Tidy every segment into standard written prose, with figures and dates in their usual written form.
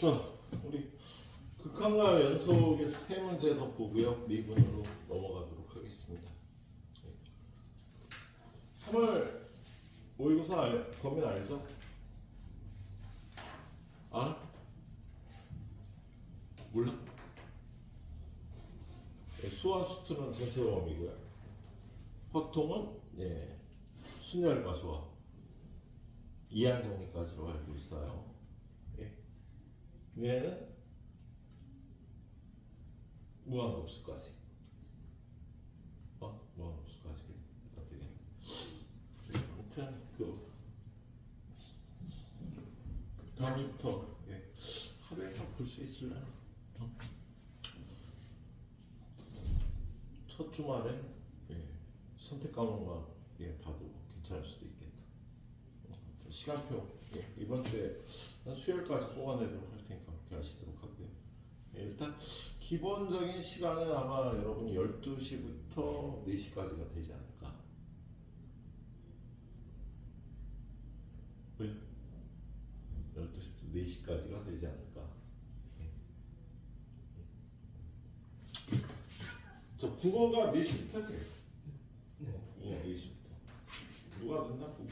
자, 우리 극한과 연속에서 세 문제 더 보고요. 미분으로 넘어가도록 하겠습니다. 3월 모의고사 범인 알죠? 알아? 몰라? 수원 수투는 전체 범위고요. 확통은 순열과 조합, 이항 정리까지로 알고 있어요. 얘는 무한급수까지. 무한급수까지. 어떻게? 아무튼 다음 주부터 하루에 다 볼 수 있을래나? 첫 주말에 선택 과목만 봐도 괜찮을 수도 있겠다. 시간표 이번 주에 수요일까지 뽑아내도록 할 테니까 그렇게 하시도록 하고요. 일단 기본적인 시간은 아마 여러분이 12시부터 4시까지가 되지 않을까. 왜? 12시부터 4시까지가 되지 않을까. 저 국어가 4시부터 하세요. 네, 4시부터. 누가 된다? 국어?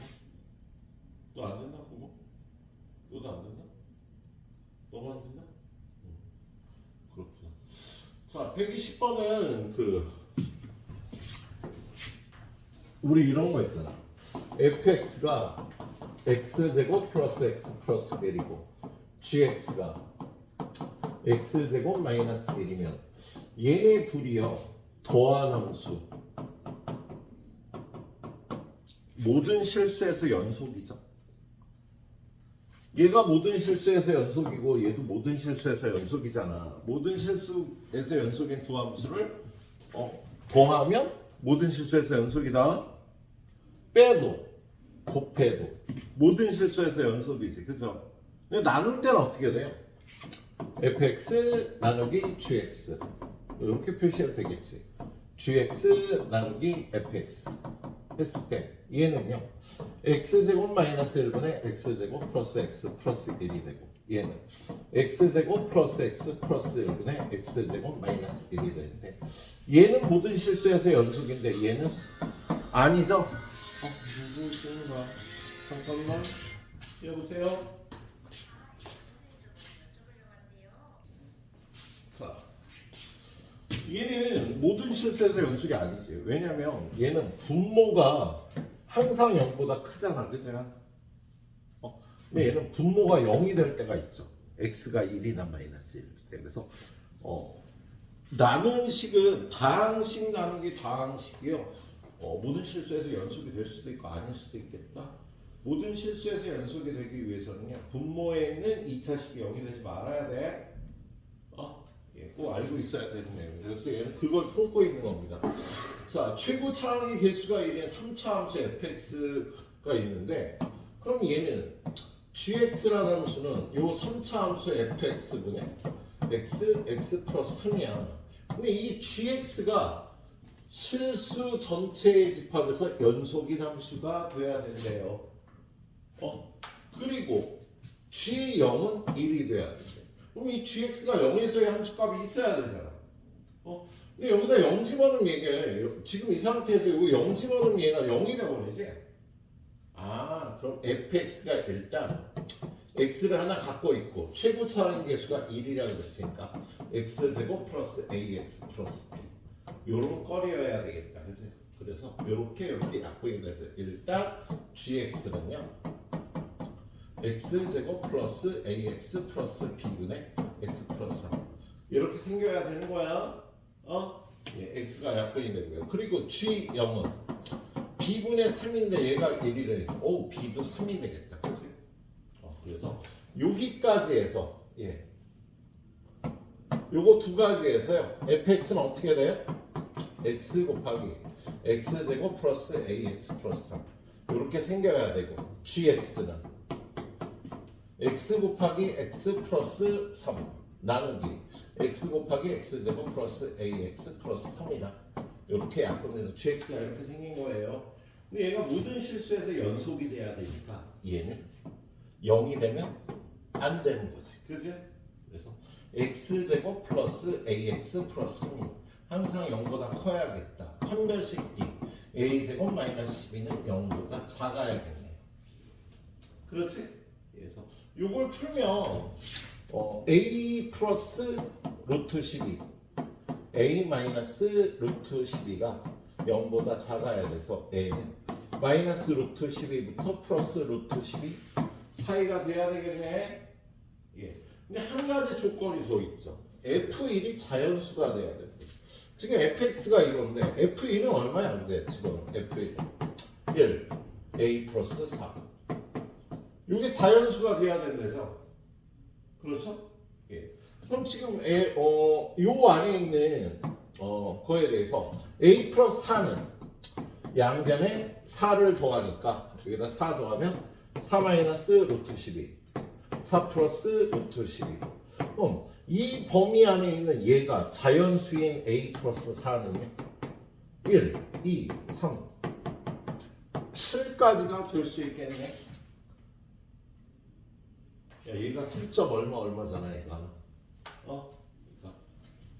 너 안 된다? 국어? 너도 안 된다? 너만 된다? 그렇구나. 자, 120번은 우리 이런 거 있잖아. fx가 x제곱 플러스 x 플러스 1이고 gx가 x제곱 마이너스 1이면 얘네 둘이요 더한 함수 모든 실수에서 연속이죠. 얘가 모든 실수에서 연속이고 얘도 모든 실수에서 연속이잖아. 모든 실수에서 연속인 두 함수를 더하면 모든 실수에서 연속이다. 빼도 곱해도 모든 실수에서 연속이지. 그죠? 근데 나눌 때는 어떻게 돼요? fx 나누기 gx 이렇게 표시해도 되겠지. gx 나누기 fx 했을 때 얘는요 x제곱 마이너스 1분의 x제곱 플러스 x 플러스 1이 되고 얘는 x제곱 플러스 x 플러스 1분의 x제곱 마이너스 1이 되는데 얘는 모든 실수에서 연속인데 얘는 아니죠? 누구신가? 잠깐만 여보세요? 자, 얘는 모든 실수에서 연속이 아니지. 왜냐면 얘는 분모가 항상 0보다 크잖아. 그죠? 근데 얘는 분모가 0이 될 때가 있죠. x가 1이나 마이너스 1일 때. 그래서 나눈 식은 다항식 나누기 다항식이요. 모든 실수에서 연속이 될 수도 있고 아닐 수도 있겠다. 모든 실수에서 연속이 되기 위해서는요. 분모에 있는 2차식이 0이 되지 말아야 돼. 꼭 알고 있어야 되는 내용. 그래서 얘는 그걸 품고 있는 겁니다. 자, 최고 차항의 개수가 1인 3차 함수 fx가 있는데 그럼 얘는 gx라는 함수는 요 3차 함수 fx분의 x 플러스 3이야. 근데 이 gx가 실수 전체의 집합에서 연속인 함수가 돼야 된대요. 그리고 g0은 1이 돼야 된대. 그럼 이 gx가 0에서의 함수값이 있어야 되잖아. 근데 여기다 0 집어넣으면 얘가 지금 이 상태에서 이거 0 집어넣으면 얘가 0이 돼버리지. 그럼 fx가 일단 x를 하나 갖고 있고 최고 차항 개수가 1이라고 했으니까 x제곱 플러스 ax 플러스 b 요런 거리여야 되겠다. 그치? 그래서 이렇게 약분이 돼서 일단 gx는요 x제곱 플러스 ax 플러스 b분의 x 플러스 3 이렇게 생겨야 되는 거야. x가 약분이 되고요. 그리고 g0은 b분의 3인데 얘가 1이래. b도 3이 되겠다. 그치? 그래서 여기까지 해서 요거 두 가지에서요 fx는 어떻게 돼요? x 곱하기 x제곱 플러스 ax 플러스 3 이렇게 생겨야 되고 gx는 x 곱하기 x 플러스 3 나누기 x 곱하기 x제곱 플러스 ax 플러스 3이다. 이렇게 약분해서 gx가 이렇게 생긴 거예요. 근데 얘가 모든 실수에서 연속이 돼야 되니까 얘는 0이 되면 안 되는 거지. 그지? 그래서 x제곱 플러스 ax 플러스 6 항상 0보다 커야겠다. 판별식 D a제곱 마이너스 12는 0보다 작아야겠네요. 그렇지? 그래서 이걸 풀면 a 플러스 루트 12 a 마이너스 루트 12가 0보다 작아야 돼서 a는 마이너스 루트 12부터 플러스 루트 12 사이가 돼야 되겠네. 예. 근데 한 가지 조건이 더 있죠. F1이 자연수가 돼야 된대. 지금 fx가 이건데 F1은 얼마야? 근데 지금 F1 1 a 플러스 4 이게 자연수가 돼야 된대죠. 그렇죠? 예. 그럼 지금 요 안에 있는 거에 대해서 a 플러스 4는 양변에 4를 더하니까 여기다 4 더하면 4 마이너스 루트 12 4 플러스 루트 12 그럼 이 범위 안에 있는 얘가 자연수인 a 플러스 4는요 1, 2, 3 7까지가 될 수 있겠네. 야, 얘가 3점 얼마잖아 얘가. 그러니까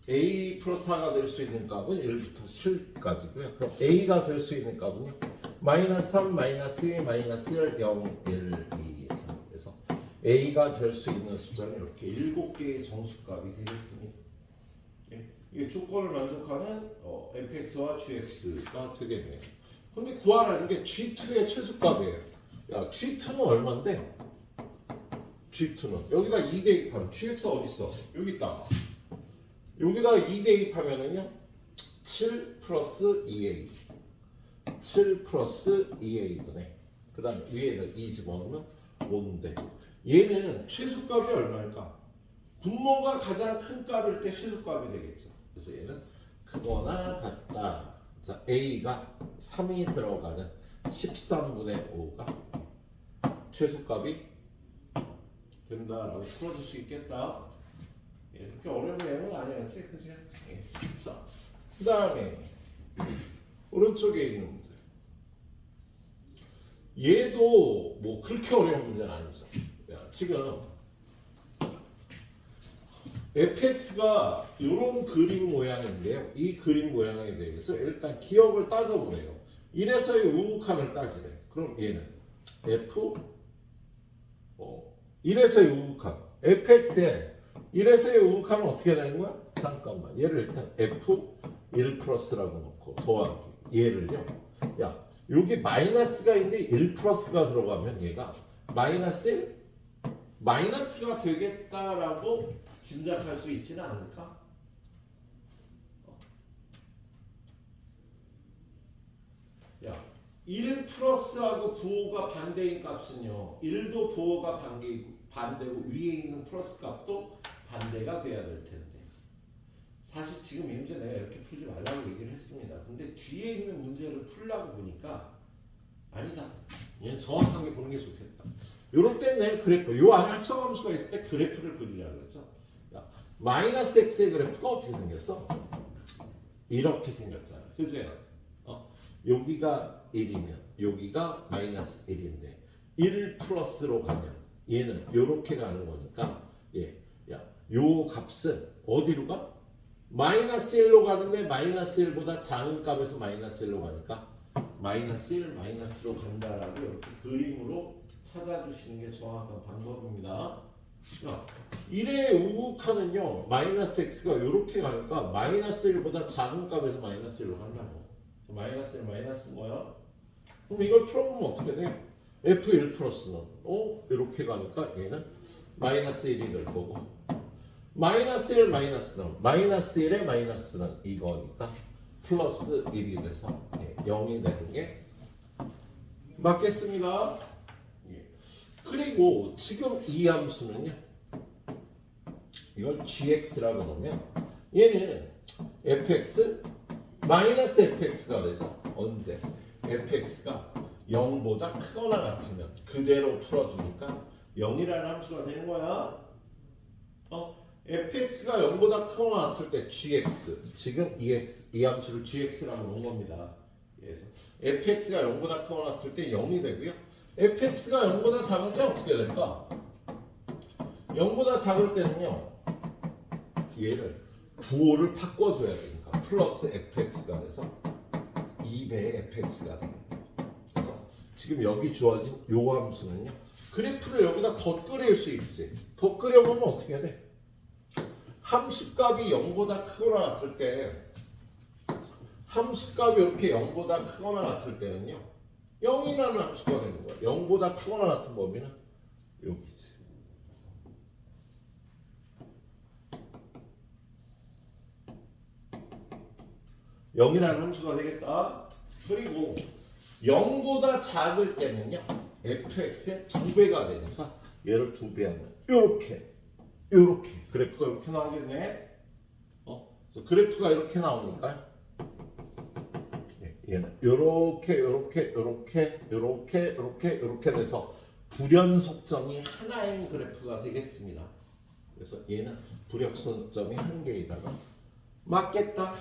a 플러스 4가 될 수 있는 값은 1부터 7까지고요. 그럼 a가 될 수 있는 값은요 마이너스 3, 마이너스 2, 마이너스 1, 0, 1, 2, 3 그래서 a가 될 수 있는 숫자는 이렇게 7개의 정수값이 되겠습니다. 예? 이게 조건을 만족하는 fx와 gx가 되겠네요. 근데 구하라는 게 g2의 최소값이에요. 야, g2는 얼마인데? g2는 여기다 2 대입하면 gx가 어디 있어? 여기 있다. 여기다 2 대입하면은요 7 플러스 2a 7 플러스 2a분의 그 다음에 위에다 2 집어넣으면 5인데 얘는 최소값이 얼마일까? 분모가 가장 큰 값일 때 최소값이 되겠죠. 그래서 얘는 크거나 같다. 자, a가 3이 들어가는 13분의 5가 최소값이 된다라고 풀어줄 수 있겠다. 예, 그렇게 어려운 내용은 아니었지, 그치? 예. 자, 그 다음에 오른쪽에 있는 문제. 얘도 뭐 그렇게 어려운 문제는 아니죠. 야, 지금 fx가 이런 그림 모양인데요. 이 그림 모양에 대해서 일단 기억을 따져보래요. 1에서의 우극함을 따지래. 그럼 얘는 f 1에서의 우극함 fx에 1에서의 우극함은 어떻게 되는 거야? 잠깐만 얘를 일단 f1 플러스라고 놓고 더하기 얘를요. 야 여기 마이너스가 있는데 1 플러스가 들어가면 얘가 마이너스 1? 마이너스가 되겠다라고 짐작할 수 있지는 않을까? 야, 1 플러스하고 부호가 반대인 값은요 1도 부호가 반대고 위에 있는 플러스 값도 반대가 돼야 될 텐데 사실 지금 이 문제 내가 이렇게 풀지 말라고 얘기를 했습니다. 근데 뒤에 있는 문제를 풀려고 보니까 아니다. 얘는 정확하게 보는 게 좋겠다. 요럴 때 내 그래프, 요 안에 합성함수가 있을 때 그래프를 그리려고 그랬죠. 야, 마이너스 x의 그래프가 어떻게 생겼어? 이렇게 생겼잖아. 그죠? 여기가 1이면 여기가 마이너스 1인데 1 플러스로 가면 얘는 요렇게 가는 거니까 야, 요 값은 어디로 가? 마이너스 1로 가는데 마이너스 1보다 작은 값에서 마이너스 1로 가니까 마이너스 1, 마이너스로 간다라고 이렇게 그림으로 찾아주시는 게 정확한 방법입니다. 1의 우극하는요 마이너스 x가 이렇게 가니까 마이너스 1보다 작은 값에서 마이너스 1로 간다고. 마이너스 1 마이너스 뭐야? 그럼 이걸 풀어보면 어떻게 돼? f1 플러스는 이렇게 가니까 얘는 마이너스 1이 될 거고 마이너스 1 마이너스는 마이너스 1의 마이너스는 이거니까 플러스 1이 돼서 0이 되는 게 맞겠습니다. 그리고 지금 이 함수는요 이걸 gx라고 놓으면 얘는 fx 마이너스 fx가 되죠. 언제? fx가 0보다 크거나 같으면 그대로 풀어주니까 0이라는 함수가 되는 거야. fx가 0보다 크거나 같을 때 gx 지금 이 함수를 gx라고 놓은 겁니다. 그래서 fx가 0보다 크거나 같을 때 0이 되고요. fx가 0보다 작을 때 어떻게 될까? 0보다 작을 때는요 얘를 부호를 바꿔줘야 되니까 플러스 fx가 돼서 2배의 fx가 되겠다. 그래서 지금 여기 주어진 요 함수는요. 그래프를 여기다 더 끓일 수 있지. 더 끓여보면 어떻게 돼? 함수값이 0보다 크거나 같을 때 함수값이 이렇게 0보다 크거나 같을 때는요. 0이라는 함수가 되는 거야. 0보다 크거나 같은 범위는 여기지. (0이라는) 함수가 되겠다. 그리고 0보다 작을 때는요. fx의 2배가 되니까 얘를 2배 하면 요렇게 그래프가 이렇게 나오겠네. 그래서 그래프가 이렇게 나오니까 얘는 요렇게 돼서 불연속점이 하나인 그래프가 되겠습니다. 그래서 얘는 불연속점이 한 개에다가 맞겠다.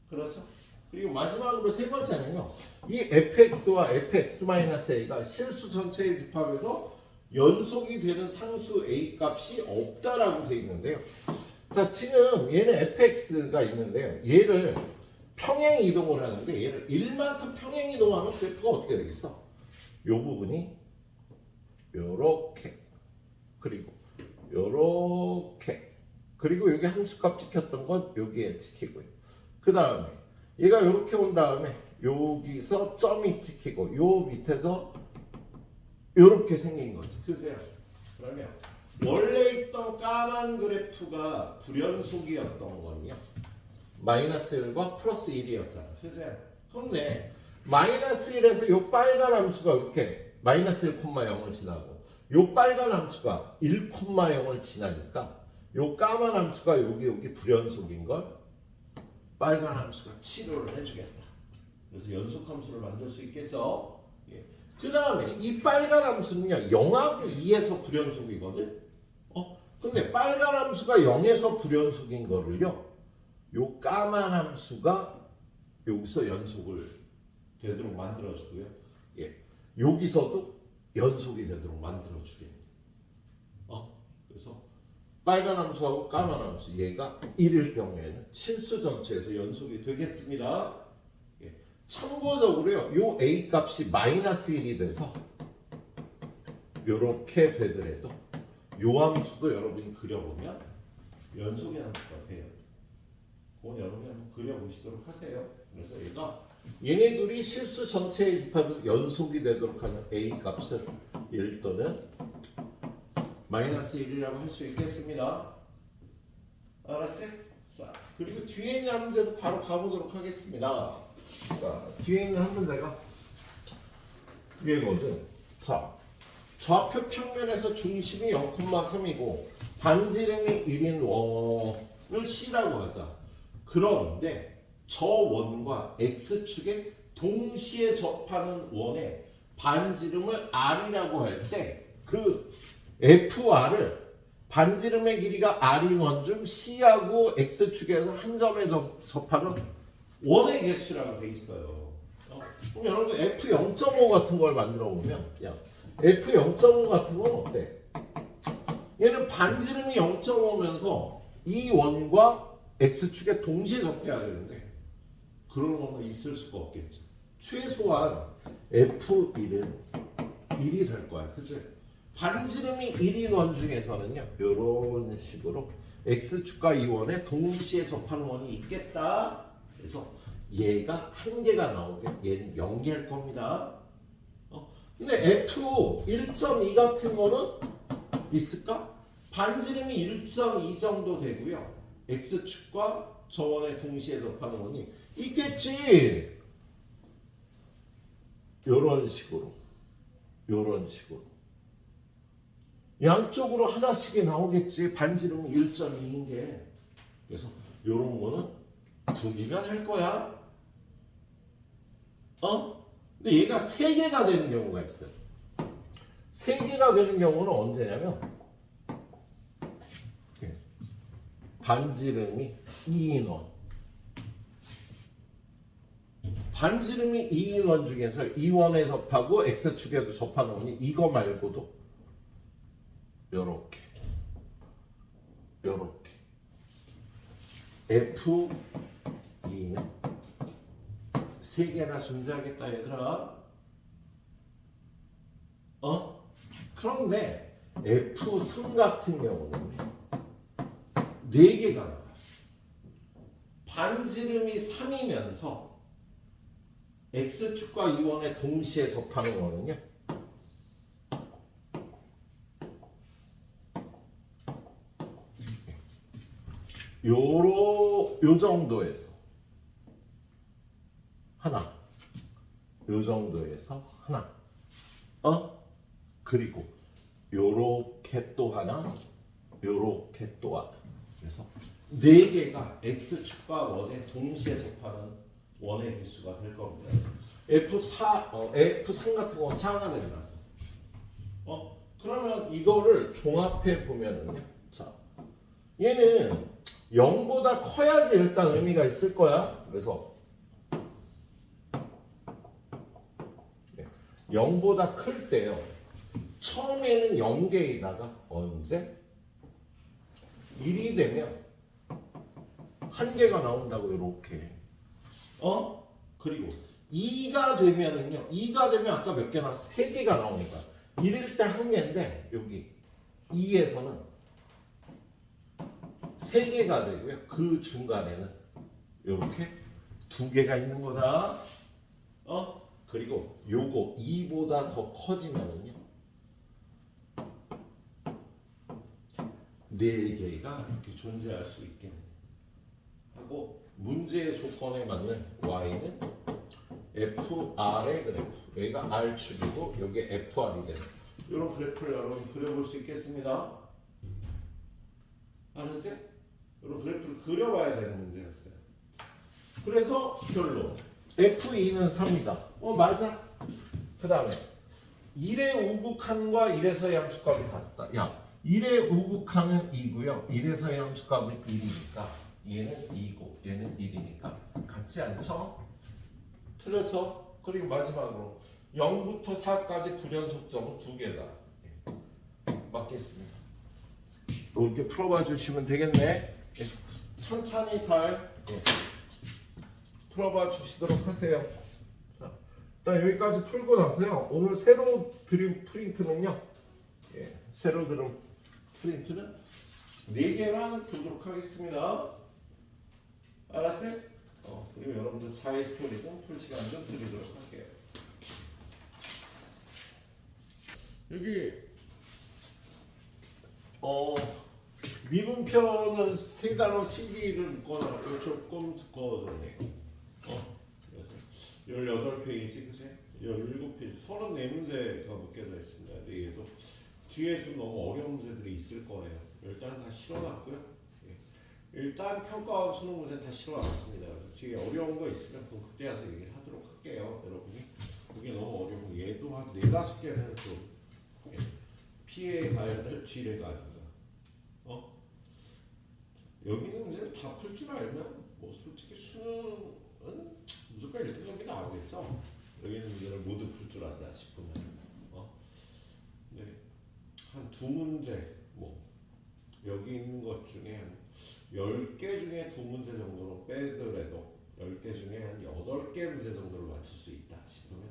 그렇죠? 그리고 마지막으로 세 번째는요. 이 fx와 fx-a가 실수 전체의 집합에서 연속이 되는 상수 a 값이 없다라고 되어 있는데요. 자, 지금 얘는 fx가 있는데요. 얘를 평행 이동을 하는데 얘를 1만큼 평행 이동하면 그래프가 어떻게 되겠어? 요 부분이 요렇게 그리고 요렇게 그리고 여기 함수값 찍혔던 건 여기에 찍히고요. 그 다음에 얘가 요렇게 온 다음에 여기서 점이 찍히고 요 밑에서 요렇게 생긴 거죠. 그세요. 그러면 원래 있던 까만 그래프가 불연속이었던 건요. 마이너스 1과 플러스 1이었잖아. 그세요. 근데 마이너스 1에서 요 빨간 함수가 이렇게 마이너스 1,0을 지나고 요 빨간 함수가 1,0을 지나니까 요 까만 함수가 여기 불연속인 걸 빨간 함수가 치료를 해주겠다. 그래서 연속 함수를 만들 수 있겠죠. 예. 그 다음에 이 빨간 함수는요 0하고 2에서 불연속이거든. 근데 빨간 함수가 0에서 불연속인 거를요 요 까만 함수가 여기서 연속을 되도록 만들어주고요. 예. 여기서도 연속이 되도록 만들어주겠네. 그래서 빨간 함수하고 까만 함수 얘가 1일 경우에는 실수 전체에서 연속이 되겠습니다. 예. 참고적으로요. 요 a 값이 마이너스 1이 돼서 요렇게 되더라도 요 함수도 여러분이 그려보면 연속의 함수가 돼요. 그건 여러분이 한번 그려보시도록 하세요. 그래서 얘가 얘네들이 실수 전체의 집합에서 연속이 되도록 하는 a 값을 1 또는 마이너스 1이라고 할 수 있겠습니다. 알았지? 자, 그리고 뒤에 있는 한 문제도 바로 가보도록 하겠습니다. 자, 뒤에 있는 한 문제가 얘거든. 자, 좌표 평면에서 중심이 0,3이고 반지름이 1인 원을 C라고 하자. 그런데 저 원과 X축에 동시에 접하는 원의 반지름을 R이라고 할 때 그 FR을 반지름의 길이가 R인 원 중 C하고 X축에서 한 점에 접하는 원의 개수라고 돼 있어요. 그럼 여러분 F0.5 같은 걸 만들어 보면 F0.5 같은 건 어때? 얘는 반지름이 0.5면서 이 원과 X축에 동시에 접해야 되는데 그런 거는 있을 수가 없겠죠. 최소한 F1은 1이 될 거야. 그치? 반지름이 1인 원 중에서는요. 이런 식으로 X축과 이 원에 동시에 접하는 원이 있겠다. 그래서 얘가 한 개가 나오게 얘는 0개일 겁니다. 근데 F 1.2 같은 거는 있을까? 반지름이 1.2 정도 되고요. X축과 저 원에 동시에 접하는 원이 있겠지. 요런 식으로 양쪽으로 하나씩이 나오겠지. 반지름이 1.2인 게. 그래서 요런 거는 2개가 될 거야. 근데 얘가 3개가 되는 경우가 있어요. 3개가 되는 경우는 언제냐면 반지름이 2인 원. 반지름이 2인 원 중에서 이 원에 접하고 X축에도 접하는 원이 이거 말고도 요렇게 F2는 세 개나 존재하겠다 얘들아. 그런데 F3 같은 경우는 네 개가 나와요. 반지름이 3이면서 X축과 이원에 동시에 접하는 거는요. 요 정도에서 하나, 요 정도에서 하나, 그리고 요렇게 또 하나, 요렇게 또 하나. 그래서 네 개가 X축과 원에 동시에 접하는 원의 개수가 될 겁니다. F3 같은 거 4가 된다. 그러면 이거를 종합해 보면은요. 자, 얘는 0보다 커야지 일단 의미가 있을 거야. 그래서 0보다 클 때요. 처음에는 0개이다가 언제? 1이 되면 한 개가 나온다고 이렇게. 그리고 2가 되면은요. 2가 되면 아까 몇 개나 3개가 나오니까 1일 때 한 개인데 여기 2에서는 3개가 되고요. 그 중간에는 이렇게 2개가 있는 거다. 그리고 요거 2보다 더 커지면은요. 4개가 이렇게 존재할 수 있게 하고 문제의 조건에 맞는 y는 FR의 그래프. 여기가 R축이고 여기에 FR이 되는 이런 그래프를 여러분 그려볼 수 있겠습니다. 알았지? 이런 그래프를 그려봐야 되는 문제였어요. 그래서 결론 F2는 3이다. 맞아. 그 다음에 1의 우극한과 1에서의 함수값이 같다. 야, 1의 우극한은 2고요. 1에서의 함수값은 1이니까 얘는 2고 얘는 1이니까 같지 않죠? 틀렸죠? 그리고 마지막으로 0부터 4까지 불연속점은 2개다. 맞겠습니다. 이렇게 풀어봐 주시면 되겠네. 천천히 잘 풀어봐 주시도록 하세요. 자, 일단 여기까지 풀고 나서요. 오늘 새로 드린 프린트는요. 새로 드린 프린트는 4개만 보도록 하겠습니다. 알았지? 그리고 여러분들 자의 스토리 좀 풀 시간 좀 드리도록 할게요. 여기 미분편은 세 단어 시기를 묶거나 조금 두꺼워졌네요. 그래서 18페이지, 그치? 17페이지, 34문제가 묶여져 있습니다. 근데 얘도 뒤에 좀 너무 어려운 문제들이 있을 거예요. 일단 다 실어놨고요. 일단 평가원 수능 문제는 다 실어놨습니다. 뒤에 어려운 거 있으면 그럼 그때 와서 얘기를 하도록 할게요. 여러분이 그게 너무 어려운 얘도 한 4-5개는 좀 피해 가야 될 지뢰가 아닌가. 여기는 문제를 다 풀 줄 알면 뭐 솔직히 수능은 무조건 1등급이 나오겠죠. 여기는 문제를 모두 풀 줄 안다 싶으면 네. 한 2문제 뭐 여기 있는 것 중에 한 10개 중에 2문제 정도로 빼더라도 10개 중에 한 8개 문제 정도를 맞출 수 있다 싶으면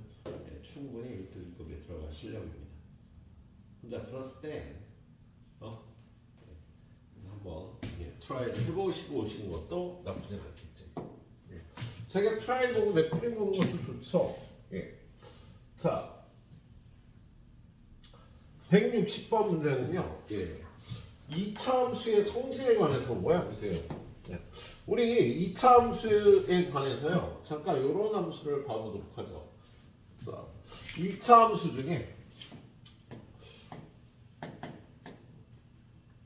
충분히 1등급에 들어갈 실력입니다. 혼자 풀었을 때 그래서 한번 트라이를 해보시고 오시는 것도 나쁘지 않겠지. 자기가 트라이 보고 맵프림 보는 것도 좋죠. 자, 160번 문제는요. 2차 함수의 성질에 관해서 뭐야? 보세요. 우리 2차 함수에 관해서요. 잠깐 이런 함수를 봐보도록 하죠. 자, 2차 함수 중에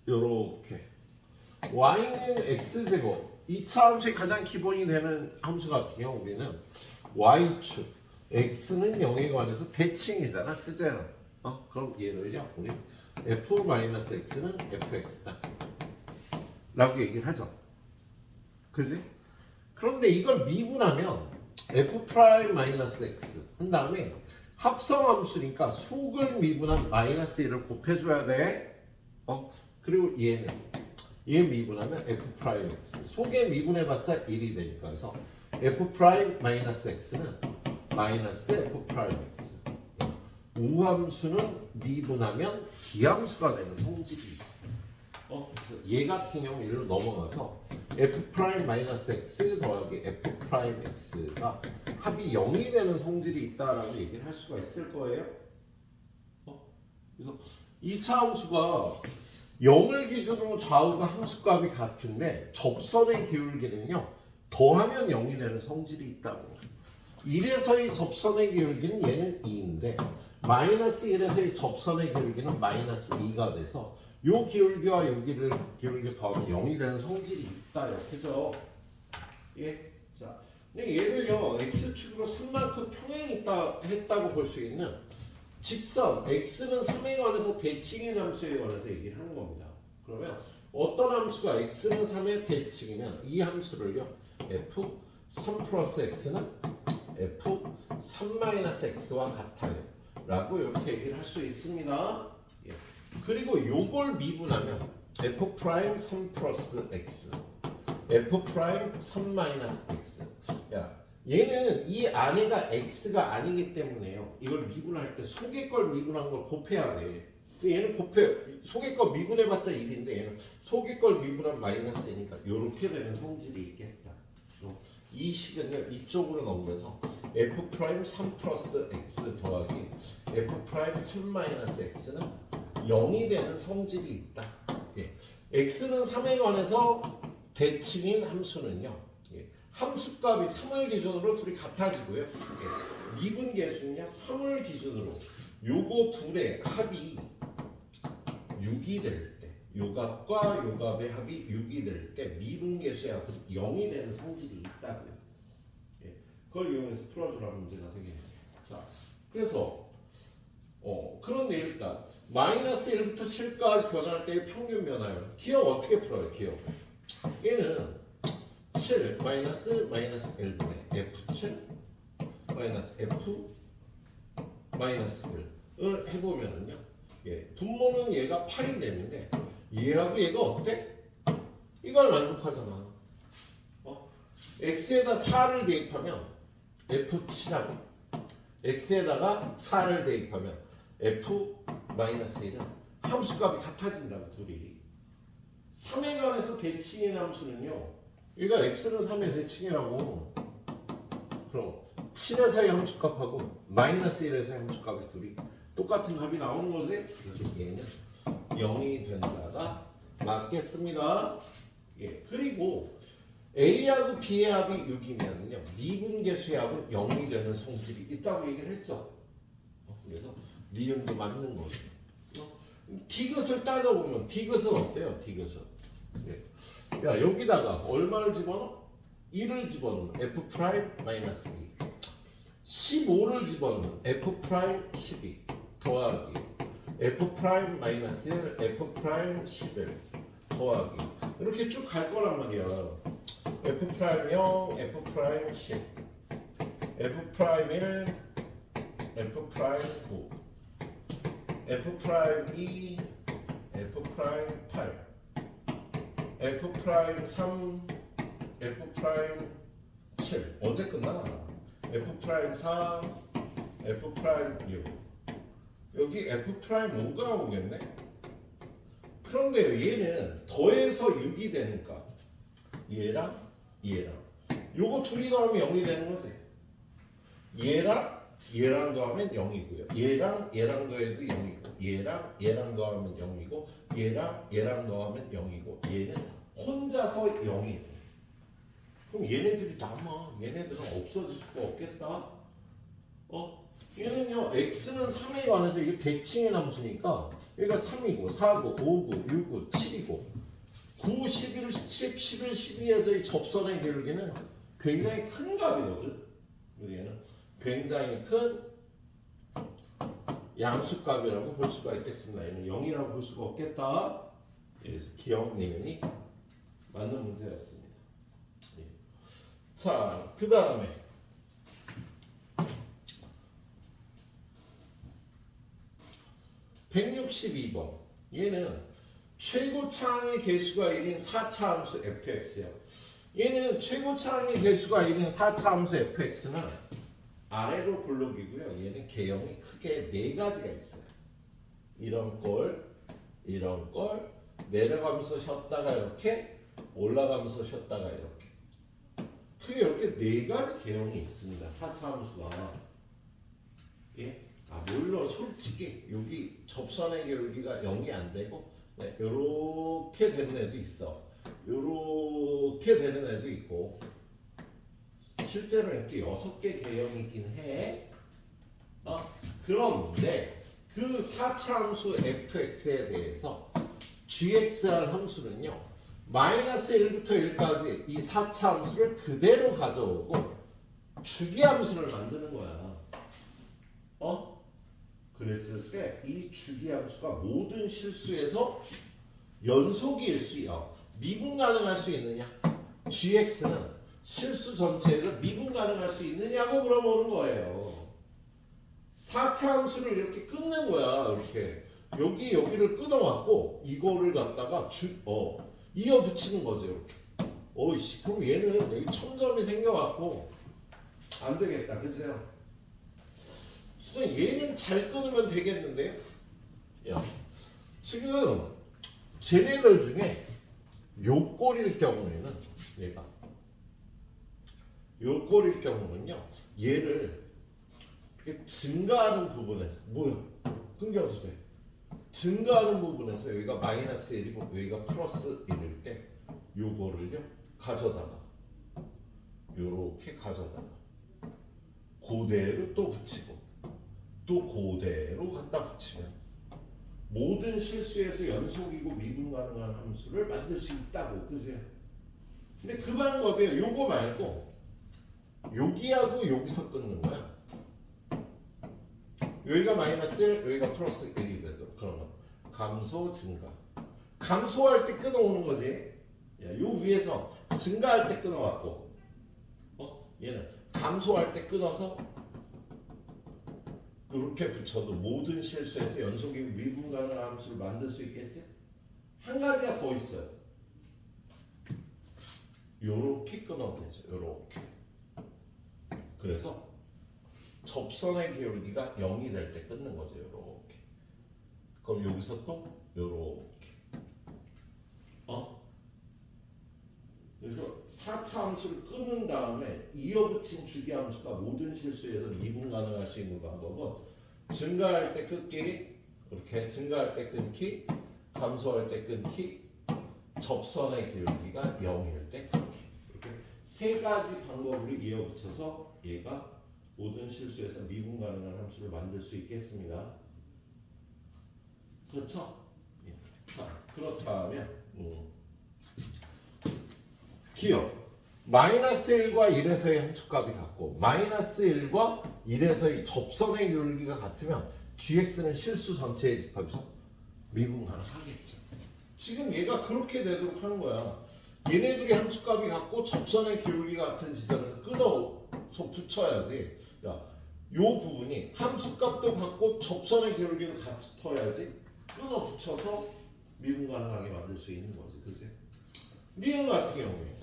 요렇게 y는 x제곱 2차 함수의 가장 기본이 되는 함수 같은 경우 우리는 y축 x는 0에 관해서 대칭이잖아. 그잖아. 그럼 얘를요 우리 f-x는 fx다 라고 얘기를 하죠. 그지? 그런데 이걸 미분하면 f'-x 한 다음에 합성함수니까 속을 미분한 마이너스 1을 곱해줘야 돼. 그리고 얘는 얘 미분하면 f 프라임 x. 속에 미분해봤자 1이 되니까 그래서 f 프라임 마이너스 x는 마이너스 f 프라임 x. 우함수는 미분하면 기함수가 되는 성질이 있어. 얘 같은 경우 얘로 넘어가서 f 프라임 마이너스 x 더하기 f 프라임 x가 합이 0이 되는 성질이 있다라고 얘기를 할 수가 있을 거예요. 그래서 2차 함수가 0을 기준으로 좌우가 함수값이 같은데 접선의 기울기는요 더하면 0이 되는 성질이 있다고. 1에서의 접선의 기울기는 얘는 2인데 마이너스 1에서의 접선의 기울기는 마이너스 2가 돼서 요 기울기와 요 기울기 더하면 0이 되는 성질이 있다. 이렇게 해서 자, 근데 얘를요 x축으로 3만큼 평행이 있다 했다고 볼 수 있는 직선 x는 3에 관해서 대칭인 함수에 관해서 얘기를 하는 겁니다. 그러면 어떤 함수가 x는 3의 대칭이면 이 함수를요 f3 플러스 x는 f3 마이너스 x와 같아요 라고 이렇게 얘기를 할 수 있습니다. 그리고 요걸 미분하면 f 프라임 3 플러스 x f 프라임 3 마이너스 x. 얘는 이 안에가 x가 아니기 때문에요. 이걸 미분할 때 속의 걸 미분한 걸 곱해야 돼. 얘는 속의 걸 미분해봤자 1인데 얘는 속의 걸 미분한 마이너스니까 이렇게 되는 성질이 있겠다. 이 식은요 이쪽으로 넘겨서 f 프라임 3 플러스 x 더하기 f 프라임 3 마이너스 x는 0이 되는 성질이 있다. x는 3에 관해서 대칭인 함수는요 함수값이 3을 기준으로 둘이 같아지고요. 미분계수는요 3을 기준으로 요거 둘의 합이 6이 될 때, 요 값과 요 값의 합이 6이 될 때 미분계수의 합은 0이 되는 성질이 있다고요. 그걸 이용해서 풀어주라는 문제가 되겠네요. 자, 그래서 그런데 일단 마이너스 1부터 7까지 변할 때의 평균 변화율 기억 어떻게 풀어요? 기억 얘는 7 마이너스 1분의 f7 마이너스 f 마이너스 1을 해보면은요 분모는 얘가 8이 되는데 얘하고 얘가 어때? 이걸 만족하잖아. x에다 4를 대입하면 f7하고 x에다가 4를 대입하면 f 마이너스 1은 함수값이 같아진다고 둘이. 3에 관해서 대칭인 함수는요 얘가 x는 3의 대칭이라고. 그럼 7에서의 함수값하고 마이너스 1에서의 함수값이 둘이 똑같은 값이 나오는 거지. 그래서 얘는 0이 된다가 맞겠습니다. 그리고 A하고 B의 합이 6이면요 미분계수의 합은 0이 되는 성질이 있다고 얘기를 했죠. 그래서 니은도 맞는 거죠. 디귿을 따져보면 디귿은 어때요? 디귿은 야 여기다가 얼마를 집어넣어? 1을 집어넣으면 f 프라임 마이너스 2 15를 집어넣으면 f 프라임 12 더하기 f 프라임 마이너스 1 f 프라임 11 더하기 이렇게 쭉 갈 거란 말이야. f 프라임 0 f 프라임 10 f 프라임 1 f 프라임 9 f 프라임 2 f 프라임 8 f 프라임 3 f 프라임 7 언제 끝나? f 프라임 4 f 프라임 6 여기 f 프라임 5가 오겠네? 그런데 얘는 더해서 6이 되니까 얘랑 요거 둘이 더하면 0이 되는 거지. 얘랑 더하면 0이고요. 얘랑 더해도 0이고 얘랑 더하면 0이고 얘랑 더하면 0이고 얘는 혼자서 0이고 그럼 얘네들이 남아. 얘네들은 없어질 수가 없겠다. 얘는요 x는 3에 관해서 이게 대칭의 함수니까 얘가 3이고 4고 5고 6고 7이고 9, 11, 10, 11, 12에서의 접선의 기울기는 굉장히 큰 값이거든. 얘는 굉장히 큰 양수값이라고 볼 수가 있겠습니다. 얘는 0이라고 볼 수가 없겠다. 그래서 기억 니은이 맞는 문제였습니다. 자, 그 다음에 162번 얘는 최고차항의 개수가 1인 4차 함수 fx야. 얘는 최고차항의 개수가 1인 4차 함수 fx는 아래로 볼록이고요. 얘는 개형이 크게 네 가지가 있어요. 이런 꼴, 이런 꼴, 내려가면서 쉬었다가 이렇게, 올라가면서 쉬었다가 이렇게. 크게 이렇게 네 가지 개형이 있습니다. 4차 함수가. 예? 물론 솔직히 여기 접선의 기울기가 0이 안 되고 네, 요렇게 되는 애도 있어. 요렇게 되는 애도 있고 실제로 이렇게 6개 개형이긴 해. 그런데 그 4차 함수 fx에 대해서 gx할 함수는요. 마이너스 1부터 1까지 이 4차 함수를 그대로 가져오고 주기함수를 만드는 거야. 그랬을 때 이 주기함수가 모든 실수에서 연속일 수 있어. 미분 가능할 수 있느냐? gx는 실수 전체에서 미분 가능할 수 있느냐고 물어보는 거예요. 4차 함수를 이렇게 끊는 거야. 이렇게 여기를 끊어갖고 이거를 갖다가 이어 붙이는 거죠. 이렇게. 어이씨, 그럼 얘는 여기 첨점이 생겨갖고 안 되겠다. 그죠? 얘는 잘 끊으면 되겠는데요? 야, 지금 쟤네들 중에 요 꼴일 경우에는 얘가 요 꼴일 경우는요. 얘를 이렇게 증가하는 부분에서 뭐야? 끊겨서 돼. 증가하는 부분에서 여기가 마이너스 1이고 여기가 플러스 1일 때 요거를요 가져다가 요렇게 가져다가 그대로 또 붙이고 또 그대로 갖다 붙이면 모든 실수에서 연속이고 미분 가능한 함수를 만들 수 있다고. 그죠? 근데 그 방법이에요. 요거 말고 여기하고 여기서 끊는 거야. 여기가 마이너스 1, 여기가 플러스 1이 되도록. 그러면 감소, 증가. 감소할 때 끊어오는 거지. 요 위에서 증가할 때 끊어왔고 얘는 감소할 때 끊어서 이렇게 붙여도 모든 실수에서 연속이 미분 가능한 함수를 만들 수 있겠지? 한 가지가 더 있어요. 요렇게 끊어도 되죠. 요렇게. 그래서 접선의 기울기가 0이 될 때 끊는 거죠. 요렇게. 그럼 여기서 또 요렇게. 그래서 4차 함수를 끊은 다음에 이어붙인 주기함수가 모든 실수에서 미분 가능할 수 있는 방법은 증가할 때 끊기, 이렇게 증가할 때 끊기, 감소할 때 끊기, 접선의 기울기가 0일 때 끊기. 이렇게 세 가지 방법으로 이어붙여서 얘가 모든 실수에서 미분 가능한 함수를 만들 수 있겠습니다. 그렇죠? 자, 그렇다면 기억 마이너스 1과 1에서의 함수값이 같고 마이너스 1과 1에서의 접선의 기울기가 같으면 gx는 실수 전체의 집합에서 미분 가능하겠죠. 지금 얘가 그렇게 되도록 하는 거야. 얘네들이 함수값이 같고 접선의 기울기가 같은 지점에서 끊어서 붙여야지. 야, 요 부분이 함수값도 같고 접선의 기울기도 같아야지 끊어 붙여서 미분 가능하게 만들 수 있는 거지. 그지? 니은 같은 경우에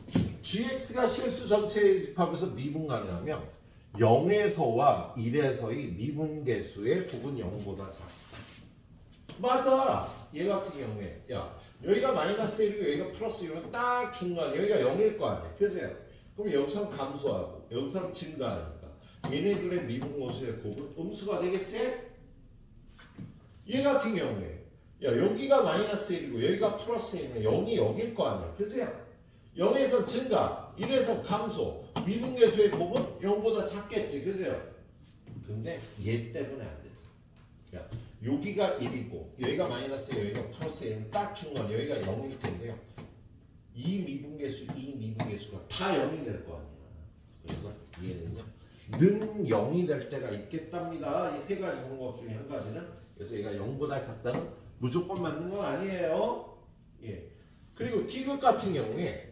gx가 실수 전체의 집합에서 미분 가능하면 0에서와 1에서의 미분 개수의 곱은 0보다 작다. 맞아. 얘 같은 경우에 야 여기가 마이너스 1이고 여기가 플러스 1이면 딱 중간 여기가 0일 거 아니야. 그죠? 그럼 여기서 감소하고 여기서 증가하니까 얘네들의 미분 개수의 곱은 음수가 되겠지? 얘 같은 경우에 야 여기가 마이너스 1이고 여기가 플러스 1이면 0이 여길 거 아니야. 그죠? 0에서 증가, 1에서 감소, 미분계수의 곱은 0보다 작겠지, 그죠? 근데 얘 때문에 안 되지. 야, 여기가 1이고 여기가 마이너스, 여기가 플러스 1이면 딱 중간, 여기가 0일 텐데요. 이 미분계수가 다 0이 될 거 아니야. 그래서 얘는요, 는 0이 될 때가 있겠답니다. 이 세 가지 방법 중에 한 가지는. 그래서 얘가 0보다 작다는 무조건 맞는 건 아니에요. 예. 그리고 T극 같은 경우에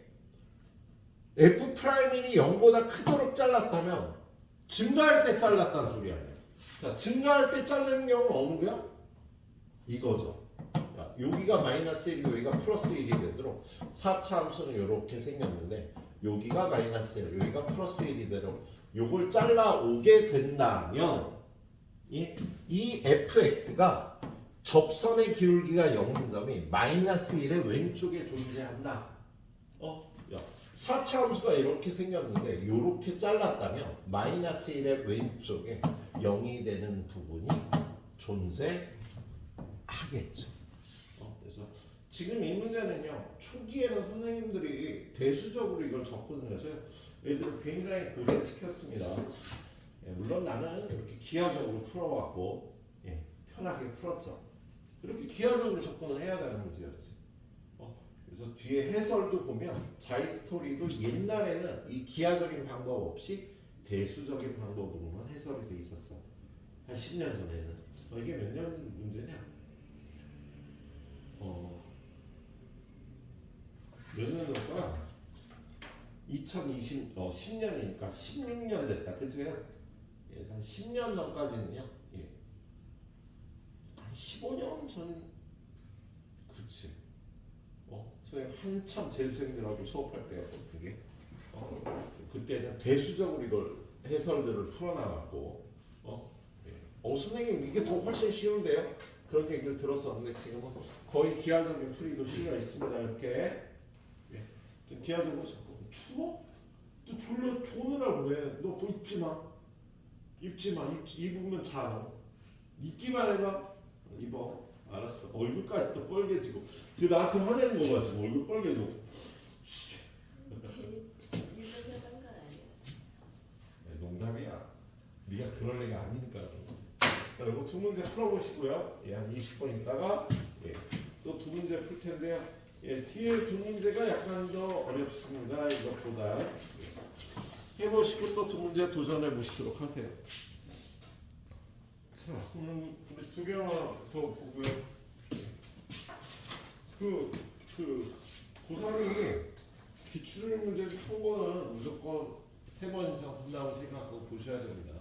F'이 0보다 크도록 잘랐다면 증가할 때 잘랐다는 소리 아니야. 자, 증가할 때 자르는 경우는 어느 거야? 이거죠. 야, 여기가 마이너스 1이고 여기가 플러스 1이 되도록 4차 함수는 이렇게 생겼는데 여기가 마이너스 1, 여기가 플러스 1이 되도록 요걸 잘라 오게 된다면 이 fx가 접선의 기울기가 0인 점이 마이너스 1의 왼쪽에 존재한다. 야, 4차 함수가 이렇게 생겼는데 이렇게 잘랐다면 마이너스 1의 왼쪽에 0이 되는 부분이 존재하겠죠. 그래서 지금 이 문제는요, 초기에는 선생님들이 대수적으로 이걸 접근을 해서 애들을 굉장히 고생시켰습니다. 물론 나는 이렇게 기하적으로 풀어왔고 편하게 풀었죠. 이렇게 기하적으로 접근을 해야 되는 문제였지. 그래서 뒤에 해설도 보면 자이스토리도 옛날에는 이 기하적인 방법 없이 대수적인 방법으로만 해설이 돼 있었어. 한 10년 전에는. 이게 몇 년 문제냐? 몇 년 전일까? 2020, 10년이니까 16년 됐다. 그치? 그래서 한 10년 전까지는요. 한 15년 전, 그치. 저희 한참 재수생들하고 수업할 때였거든, 그게. 그때는 대수적으로 이걸 해설들을 풀어나갔고, 선생님, 이게 더 훨씬 쉬운데요? 그런 얘기를 들었었는데, 지금은 거의 기하적인 풀이도 실려 있습니다, 이렇게. 기하적으로 자꾸, 추워? 또 졸려, 조느라고 그래. 너 또 입지 마. 입지 마. 입으면 자, 너. 입기만 해봐. 입어. 알았어. 얼굴까지 또 빨개지고. 지금 나한테 화내는 거 봐. 지금 얼굴 빨개지고. 유명하던 건 아니었어. 농담이야. 네가 그럴 애가 아니니까 그런 거지. 자, 이거 두 문제 풀어보시고요. 한 20분 있다가 또 두 문제 풀 텐데요. 뒤에 두 문제가 약간 더 어렵습니다. 이것보다. 해보시고 또 두 문제 도전해 보시도록 하세요. 자, 오늘 우리 두 개만 더 보고요. 고3이 기출 문제 푼 거는 무조건 3번 이상 푼다고 생각하고 보셔야 됩니다.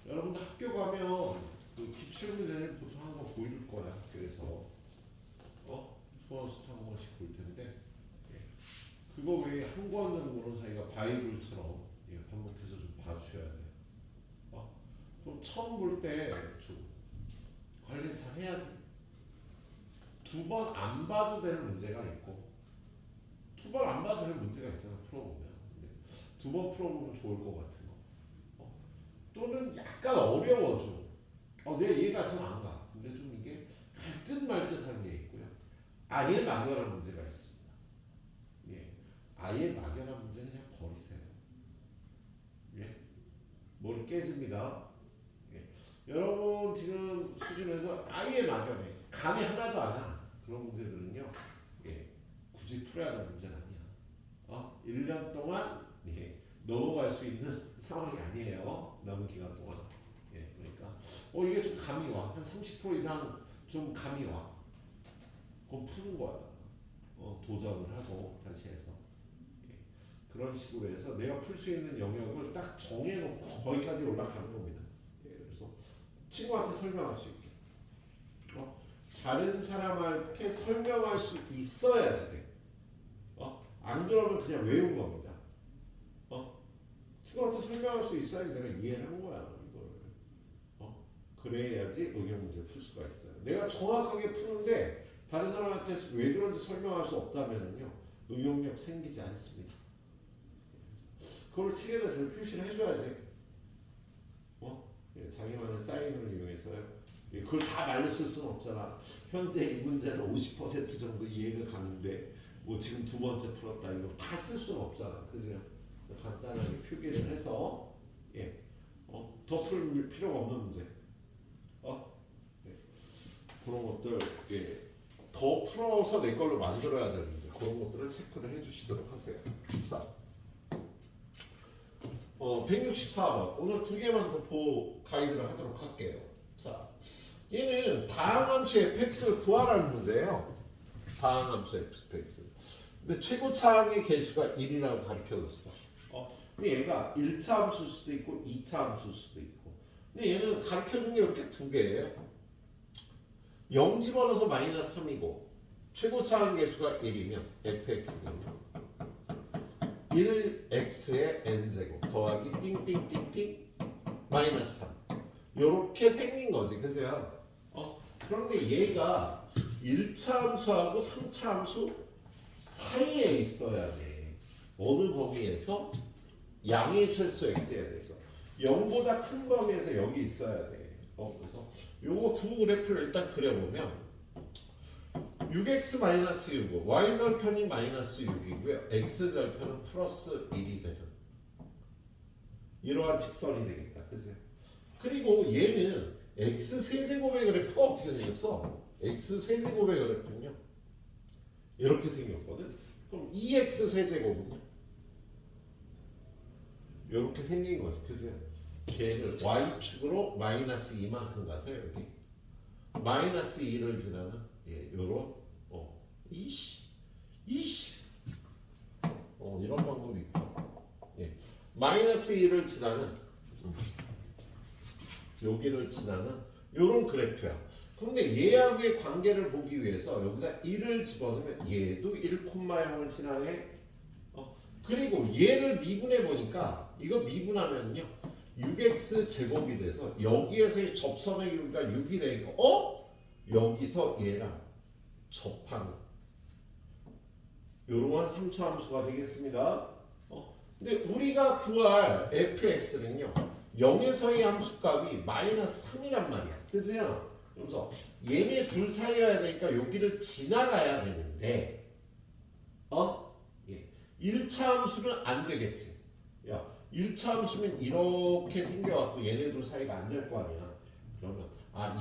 여러분들 학교 가면 그 기출 문제를 보통 한 번 보일 거야. 그래서 소원수트 한 번씩 볼 텐데 그거 외에 한 권은 모르는 사이가 바이블처럼 반복해서 좀 봐주셔야 돼요. 그럼 처음 볼 때 좀 관리사 해야지. 두 번 안 봐도 되는 문제가 있고 두 번 안 봐도 되는 문제가 있잖아. 풀어보면 두 번 풀어보면 좋을 것 같은 거. 또는 약간 어려워 좀. 내 이해가 좀 안 가. 근데 좀 이게 갈 듯 말 듯한 게 있고요. 아예 막연한 문제가 있습니다. 아예 막연한 문제는 그냥 버리세요. 머리 깨집니다. 여러분 지금 수준에서 아예 막연해. 감이 하나도 안 와. 그런 문제들은요. 굳이 풀어야 하는 문제는 아니야. 1년 동안 넘어갈 수 있는 상황이 아니에요. 남은 기간 동안. 그러니까 이게 좀 감이 와. 한 30% 이상 좀 감이 와. 그럼 푸는 거야. 도전을 하고 다시 해서. 그런 식으로 해서 내가 풀 수 있는 영역을 딱 정해놓고 거기까지 올라가는 겁니다. 그래서 친구한테 설명할 수 있게. 다른 사람한테 설명할 수 있어야지 돼. 안 그러면 그냥 외운 겁니다. 친구한테 설명할 수 있어야지 내가 이해를 한 거야, 이거를. 그래야지 의견 문제 풀 수가 있어요. 내가 정확하게 푸는데 다른 사람한테 왜 그런지 설명할 수 없다면요, 응용력 생기지 않습니다. 그걸 책에다 잘 표시를 해줘야지. 자기만의 사인을 이용해서요. 그걸 다 말렸을 수는 없잖아. 현재 이 문제는 50% 정도 이해가 가는데 지금 두 번째 풀었다 이거 다 쓸 수는 없잖아. 그죠? 간단하게 표기를 해서 더 풀 필요가 없는 문제. 그런 것들 더 풀어서 내 걸로 만들어야 되는데 그런 것들을 체크를 해주시도록 하세요. 자, 164번 오늘 두 개만 더 가이드를 하도록 할게요. 자, 얘는 다항함수 fx를 구하라는 문제예요. 다항함수 fx. 근데 최고차항의 개수가 1이라고 가르쳐줬어. 근데 얘가 1차 함수일 수도 있고 2차 함수일 수도 있고. 근데 얘는 가르쳐준 게 이렇게 두 개예요. 0 집어넣어서 마이너스 3이고 최고차 한계수가 1이면 fx는 1x의 n제곱 더하기 띵띵띵띵 마이너스 3 요렇게 생긴 거지. 그죠? 그런데 얘가 1차 함수하고 3차 함수 사이에 있어야 돼. 어느 범위에서? 양의 실수 x에 대해서 0보다 큰 범위에서 여기 있어야 돼. 그래서 요거 두 그래프를 일단 그려보면 6x-6이고 y절편이 마이너스 6이고요. x절편은 플러스 1이 되는 이러한 직선이 되겠다. 그죠? 그리고 얘는 x 세제곱의 그래프가 어떻게 생겼어? x 세제곱의 그래프는요 이렇게 생겼거든. 그럼 2x 세제곱은요 이렇게 생긴 거지. 그죠? 걔를 y축으로 마이너스 2만큼 가서 여기 마이너스 2를 지나는 요런 이씨 이런 방법이 있고 마이너스 2를 지나는 여기를 지나는 요런 그래프야. 그런데 얘하고의 관계를 보기 위해서 여기다 1을 집어넣으면 얘도 1,0을 지나네. 그리고 얘를 미분해 보니까 이거 미분하면요 6x 제곱이 돼서 여기에서의 접선의 길이가 6이 되니까 여기서 얘랑 접하는 요러한 3차 함수가 되겠습니다. 근데 우리가 구할 fx는요 0에서의 함수값이 마이너스 3이란 말이야. 그죠? 그래서 얘네 둘 사이여야 되니까 여기를 지나가야 되는데 1차 함수는 안 되겠지. 야, 1차 함수면 이렇게 생겨갖고 얘네 둘 사이가 안 될 거 아니야. 그러면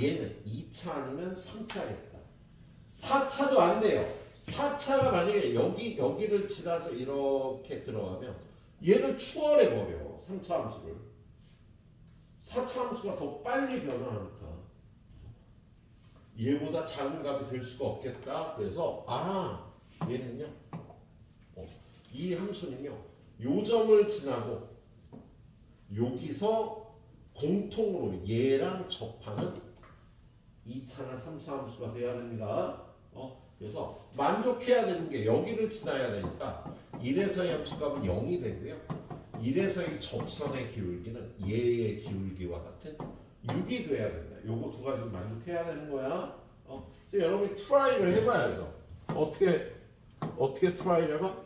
얘는 2차 아니면 3차겠다. 4차도 안 돼요. 4차가 만약에 여기를 지나서 이렇게 들어가면 얘를 추월해 버려. 3차 함수를. 4차 함수가 더 빨리 변화하니까 얘보다 작은 값이 될 수가 없겠다. 그래서 얘는요 이 함수는요 요 점을 지나고 여기서 공통으로 얘랑 접하는 2차나 3차 함수가 돼야 됩니다. 그래서 만족해야 되는 게 여기를 지나야 되니까 1에서의 함수값은 0이 되고요 1에서의 접선의 기울기는 얘의 기울기와 같은 6이 돼야 된다. 요거 두 가지를 만족해야 되는 거야. 여러분이 트라이를 해봐야죠. 어떻게 트라이를 해봐?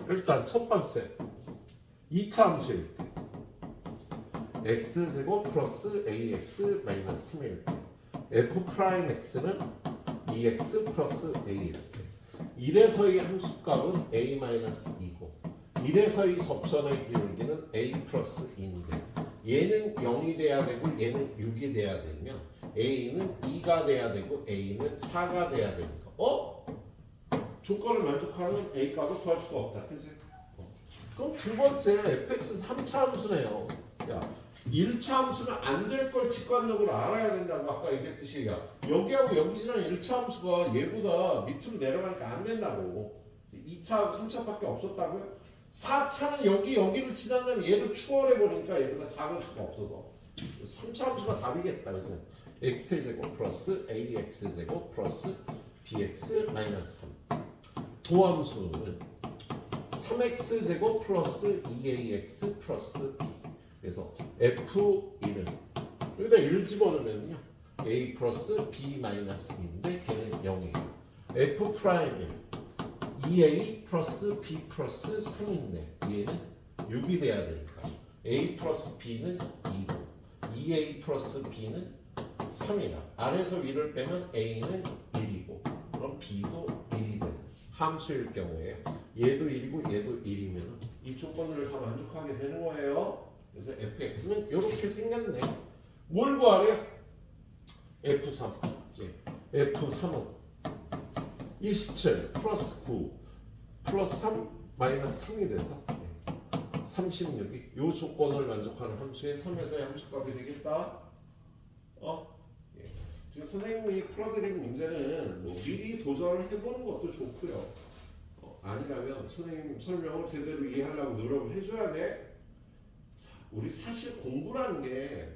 일단 첫 번째 2차 함수일 때 x제곱 플러스 ax 마이너스 3일 때 f 프라임 x는 2x 플러스 a일 때 1에서의 함수값은 a 마이너스 2고 1에서의 접선의 기울기는 a 플러스 2인데 얘는 0이 돼야 되고 얘는 6이 돼야 되면 a는 2가 돼야 되고 a는 4가 돼야 되니까 조건을 만족하는 a 값을 구할 수가 없다. 그치? 그럼 두 번째 fx 3차 함수네요. 야, 1차 함수는 안 될 걸 직관적으로 알아야 된다고 아까 얘기했듯이 여기하고 여기 지나는 1차 함수가 얘보다 밑으로 내려가니까 안 된다고. 2차, 3차밖에 없었다고요? 4차는 여기를 지나면 얘를 추월해 버리니까 얘보다 작을 수가 없어서 3차 함수가 답이겠다. 그래서 x제곱 플러스 adx제곱 플러스 bx 마이너스 3 도함수는 3x제곱 플러스 2ax 플러스 b 그래서 f1은 여기다 1 집어넣으면요 a 플러스 b 마이너스 2인데 걔는 0이에요. f 프라임은 2a 플러스 b 플러스 3인데 얘는 6이 돼야 되니까 a 플러스 b는 2고 2a 플러스 b는 3이라 아래에서 위를 빼면 a는 1이고 그럼 b도 1이 되는 함수일 경우에 얘도 1이고 얘도 1이면 이 조건들을 다 만족하게 되는 거예요. 그래서 fx는 이렇게 생겼네. 뭘 구하래요? f3 f3은 27 플러스 9 플러스 3 마이너스 3이 돼서 36이 이 조건을 만족하는 함수의 3에서의 함수값이 되겠다. 지금 선생님이 풀어드린 문제는 미리 도전을 해보는 것도 좋고요. 아니라면 선생님 설명을 제대로 이해하려고 노력을 해줘야 돼. 자, 우리 사실 공부라는 게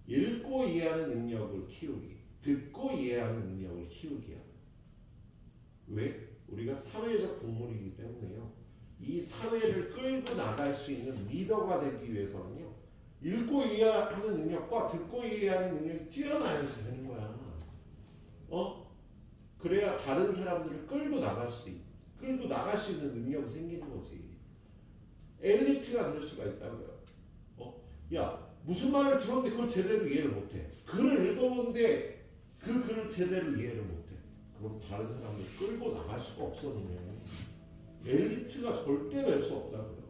읽고 이해하는 능력을 키우기, 듣고 이해하는 능력을 키우기야. 왜? 우리가 사회적 동물이기 때문에요. 이 사회를 끌고 나갈 수 있는 리더가 되기 위해서는요. 읽고 이해하는 능력과 듣고 이해하는 능력이 뛰어나야지 되는 거야. 그래야 다른 사람들을 끌고 나갈 수 있는 능력이 생기는 거지. 엘리트가 될 수가 있다고요. 야, 무슨 말을 들었는데 그걸 제대로 이해를 못해. 글을 읽어보는데 그 글을 제대로 이해를 못해. 그럼 다른 사람을 끌고 나갈 수가 없어, 니네. 엘리트가 절대 될 수 없다고요.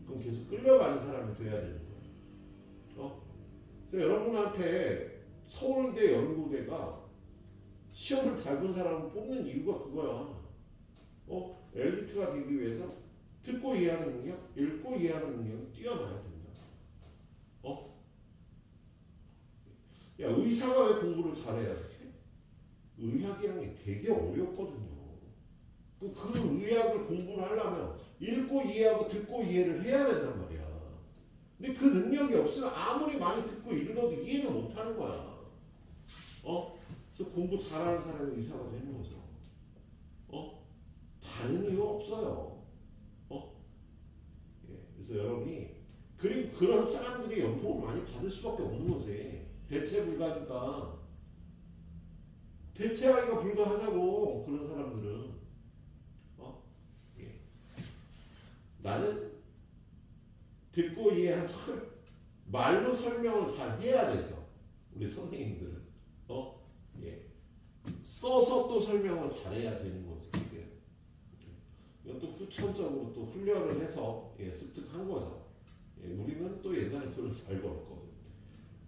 그럼 계속 끌려가는 사람이 돼야 되는 거예요. 그래서 여러분한테 서울대 연구대가 시험을 잘 본 사람을 뽑는 이유가 그거야. 엘리트가 되기 위해서 듣고 이해하는 능력, 읽고 이해하는 능력이 뛰어나야 된다. 야, 의사가 왜 공부를 잘해야 돼? 의학이라는 게 되게 어렵거든요. 그 의학을 공부를 하려면 읽고 이해하고 듣고 이해를 해야 된단 말이야. 근데 그 능력이 없으면 아무리 많이 듣고 읽어도 이해를 못 하는 거야. 그래서 공부 잘하는 사람이 의사가 되는 거죠. 다른 이유 없어요. 예, 그래서 여러분이 그리고 그런 사람들이 연봉을 많이 받을 수밖에 없는 거지. 대체 불가니까. 대체하기가 불가하다고 그런 사람들은. 예. 나는 듣고 이해한 걸 말로 설명을 잘 해야 되죠. 우리 선생님들은. 예. 써서 또 설명을 잘해야 되는 거지. 이제. 이건 또 후천적으로 또 훈련을 해서 습득한 거죠. 예, 우리는 또 옛날에 돈을 잘 벌었거든.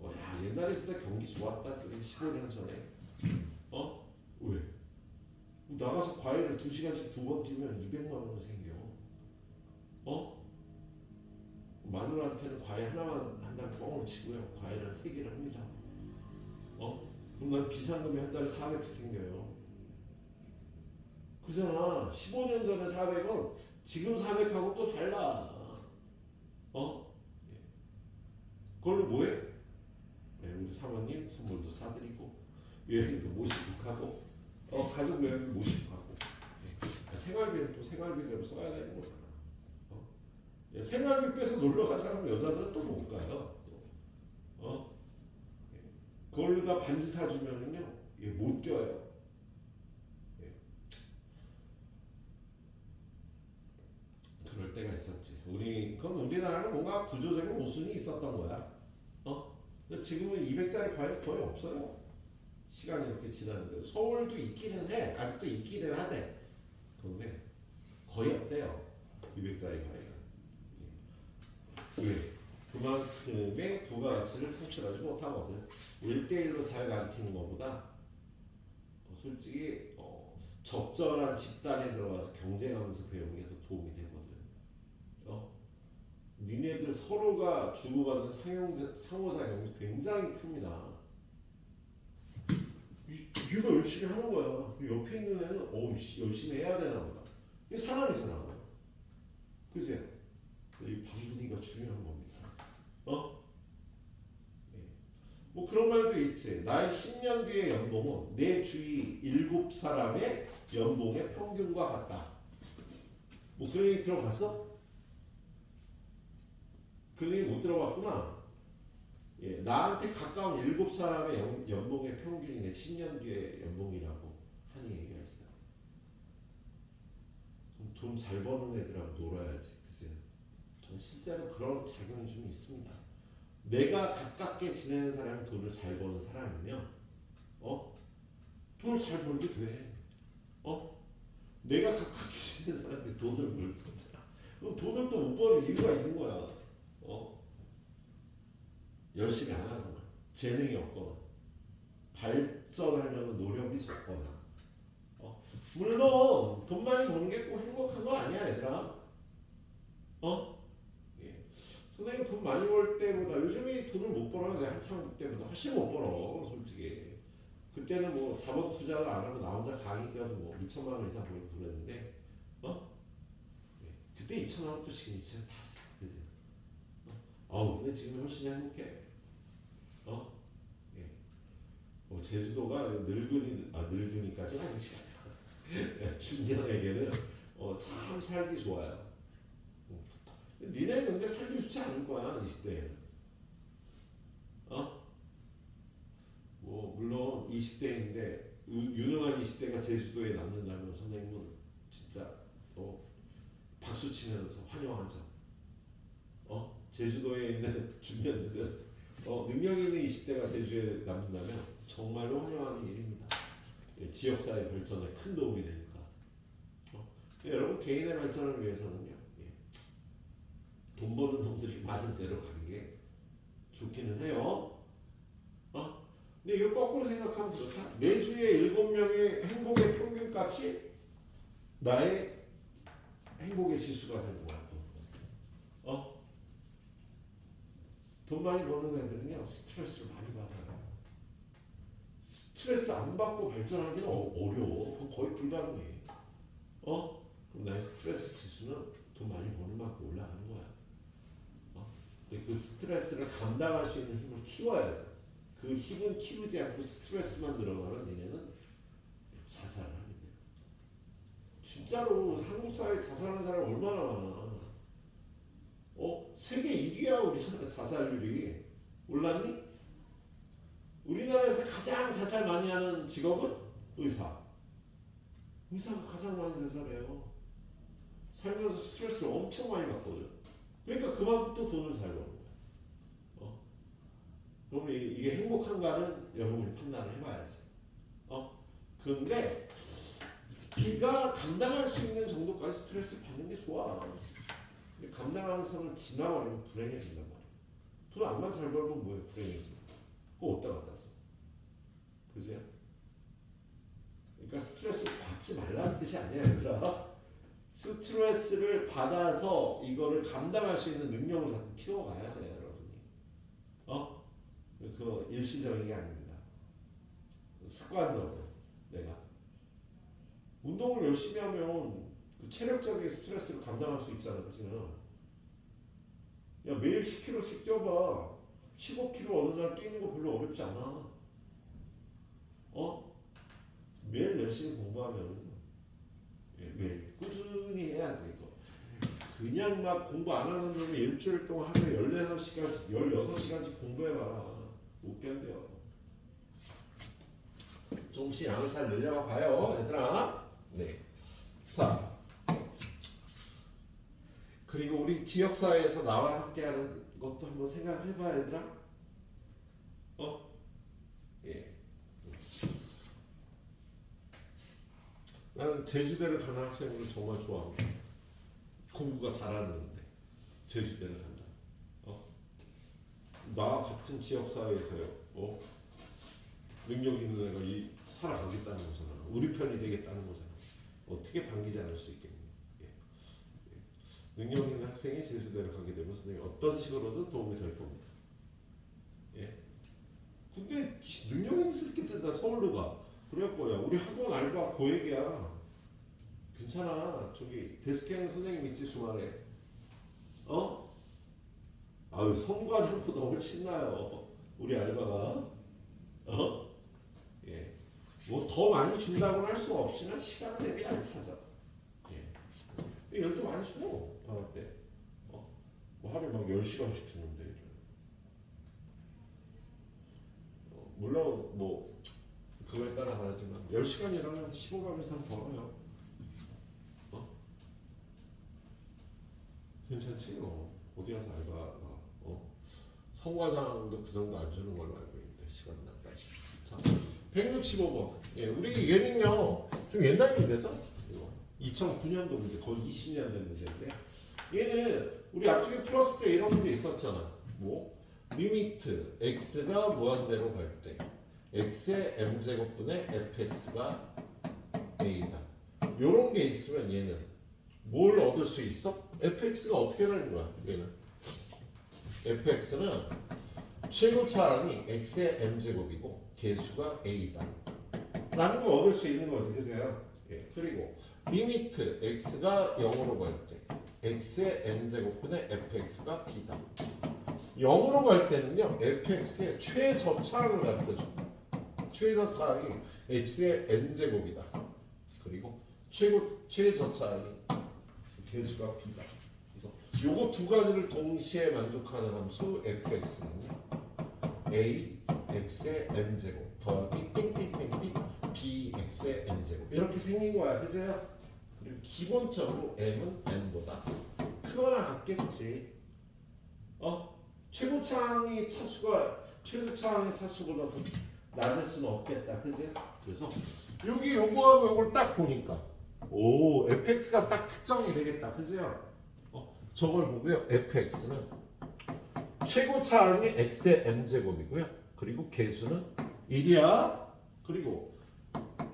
야, 옛날에 진짜 경기 좋았다. 15년 전에. 왜? 나가서 과일을 2시간씩 2번 뛰면 200만 원 생겨. 마누라한테는 과일 하나만 한달 뻥을 치고요. 과일을 3개를 합니다. 그럼 난 비상금이 한 달에 400씩 생겨요. 그잖아. 15년 전에 400은 지금 400하고 또 달라. 그걸로 뭐해? 네, 우리 사모님 선물도 사드리고 여행도 모시고 가고 가족 여행도 모시고 가고 생활비는 또 생활비대로 써야 되는 거잖아. 생활비 빼서 놀러 가자면 여자들은 또 못 가요. 그걸로 다 반지 사주면은요 못 껴요. 그럴 때가 있었지. 그건 우리나라는 뭔가 구조적인 모순이 있었던 거야. 근데 지금은 200짜리 과일 거의 없어요. 시간이 이렇게 지났는데 서울도 있기는 해. 아직도 있기는 하대. 그런데 거의 없대요. 200짜리 과일은. 왜? 그만큼의 부가가치를 창출하지 못하거든. 1대1로 잘 가르치는 것보다 솔직히 적절한 집단에 들어가서 경쟁하면서 배우는 게 더 도움이 되거든. 니네들 서로가 주고받는 상호작용이 굉장히 큽니다. 얘가 열심히 하는 거야. 옆에 있는 애는 열심히 해야 되나 보다. 이게 사람이잖아. 그치? 이 반분위기가 중요한 겁니다. 예. 뭐 그런 말도 있지. 나의 10년 뒤의 연봉은 내 주위 7사람의 연봉의 평균과 같다. 뭐 그런 얘기 들어봤어? 그런 얘기 못 들어봤구나. 예, 나한테 가까운 7사람의 연봉의 평균이 내 10년 뒤의 연봉이라고 하는 얘기가 있어. 돈 잘 버는 애들하고 놀아야지. 글쎄. 실제로 그런 작용이 좀 있습니다. 내가 가깝게 지내는 사람이 돈을 잘 버는 사람이면 돈을 잘 벌게 돼. 내가 가깝게 지내는 사람들이 돈을 못 벌잖아. 그럼 돈을 또 못 버는 이유가 있는 거야. 열심히 안 하거나 재능이 없거나 발전하려는 노력이 적거나 물론 돈 많이 버는 게 꼭 행복한 거 아니야 얘들아. 예. 선생님 돈 많이 벌 때보다 요즘에 돈을 못 벌어요. 내가 한창 때보다 훨씬 못 벌어 솔직히. 그때는 뭐 자본 투자도 안 하고 나 혼자 강의 때도 뭐 2천만 원 이상 벌고 그랬는데 예. 그때 2천만 원도 지금 2천만 원 다르잖아. 그지? 근데 지금 훨씬 행복해. 어? 예. 제주도가 늙은이까지는 아니지. 중년에게는 참 살기 좋아요. 니네 근데 살기 좋지 않을 거야 20대에는. 뭐 물론 20대인데 유능한 20대가 제주도에 남는다면 선생님은 진짜 박수 치면서 환영하죠. 제주도에 있는 중년들은 능력 있는 20대가 제주에 남는다면 정말로 환영하는 일입니다. 예, 지역사회 발전에 큰 도움이 되니까. 여러분 개인의 발전을 위해서는요. 예, 돈 버는 놈들이 많은 데로 가는 게 좋기는 해요. 근데 이걸 거꾸로 생각하면 그렇다. 내 주위에 7명의 행복의 평균값이 나의 행복의 지수가 되는 거야. 돈 많이 버는 애들은요 스트레스를 많이 받아요. 스트레스 안 받고 발전하기는 어려워. 그건 거의 불가능해. 그럼 나의 스트레스 지수는 돈 많이 버는 만큼 올라가는 거야. 근데 그 스트레스를 감당할 수 있는 힘을 키워야지. 그 힘은 키우지 않고 스트레스만 늘어나면 얘네는 자살을 하게 돼요. 진짜로 한국 사회에 자살하는 사람 얼마나 많아. 세계 1위야 우리나라 자살률이. 몰랐니? 우리나라에서 가장 자살 많이 하는 직업은 의사. 의사가 가장 많이 자살해요. 살면서 스트레스를 엄청 많이 받거든. 그러니까 그만큼 또 돈을 잘 버는 거야. 그럼 이게 행복한가는 여러분이 판단을 해봐야지. 근데 네가 감당할 수 있는 정도까지 스트레스를 받는 게 좋아. 감당하는 선을 지나버리면 불행해진단 말이야. 돈 안만 잘 벌면 뭐해 불행해지면. 그거 어디다 갖다 써? 그지? 그러니까 스트레스를 받지 말라는 뜻이 아니야 얘들아. 스트레스를 받아서 이거를 감당할 수 있는 능력을 자꾸 키워가야 돼 여러분이. 그거 일시적인 게 아닙니다. 습관적으로 내가 운동을 열심히 하면 그 체력적인 스트레스를 감당할 수 있잖아, 그치? 야 매일 10km씩 뛰어봐. 15km 어느 날 뛰는 거 별로 어렵지 않아. 매일 열심히 공부하면 매일 꾸준히 해야지 이거. 그냥 막 공부 안 하는 놈이 일주일 동안 하루에 16시간씩 16시간씩 공부해봐. 못 견뎌요. 조금씩 양을 잘 늘려가 봐요 얘들아. 네. 자 그리고 우리 지역사회에서 나와 함께하는 것도 한번 생각을 해봐 얘들아. 예. 나는 제주대를 가는 학생들을 정말 좋아합니다. 공부가 잘하는데 제주대를 간다. 나 같은 지역사회에서요. 능력 있는 애가 살아가겠다는 거잖아. 우리 편이 되겠다는 거잖아. 어떻게 반기지 않을 수 있겠니? 예. 능력 있는 학생이 제주대를 가게 되면 선생님 어떤 식으로든 도움이 될 겁니다. 예. 근데 능력 있는 새끼들 다 서울로 가. 그럴 거야. 우리 학원 알바 고액이야. 괜찮아. 저기 데스크형 선생님 있지 주말에. 아유 성과장보다 훨씬 나요. 우리 알바가. 예. 뭐 더 많이 준다고는 할 수가 없지만 시간 대비 안 차죠. 예. 열도 많이 줘. 방학 때. 뭐 하루에 막 10시간씩 주는데. 물론 뭐 그거에 따라 다르지만 10시간이라면 15만 이상 벌어요. 괜찮지? 어디 가서 알바 성과장도 그 정도 안 주는 걸로 알고 있는데 시간 나까지. 자, 165번. 예, 우리 얘는요 좀 옛날 문제죠? 2009년도 문제, 거의 20년 된 문제인데 얘는 우리 앞쪽에 풀었을 때 이런 문제 있었잖아. 뭐 리미트 x가 무한대로 갈 때 x의 m제곱분의 fx가 a다. 요런 게 있으면 얘는 뭘 얻을 수 있어? fx가 어떻게 되는 거야? 얘는 fx는 최고차항이 x의 m제곱이고 개수가 a다 라는 걸 얻을 수 있는 거지. 그죠? 예. 그리고 리미트 x가 0으로 갈 때 x의 m제곱분의 fx가 b다. 0으로 갈 때는요 fx의 최저차항을 가르쳐줍니다. 최저차항이 x의 n제곱이다. 그리고 최저차항이 개수가 b다. 그래서 요거 두 가지를 동시에 만족하는 함수 fx는요 a x의 n제곱 더하기 띵띵띵띵 bx의 n제곱 이렇게 생긴 거야. 그죠? 그리고 기본적으로 m은 n보다 크거나 같겠지. 최고차항이 차수가 최소차항의 차수보다 더 낮을 수는 없겠다. 그지? 그래서 여기 요거하고 요걸 딱 보니까 오 fx가 딱 특정이 되겠다. 그죠? 저걸 보고요. fx는 최고차항이 x의 m제곱이고요. 그리고 개수는 1이야. 그리고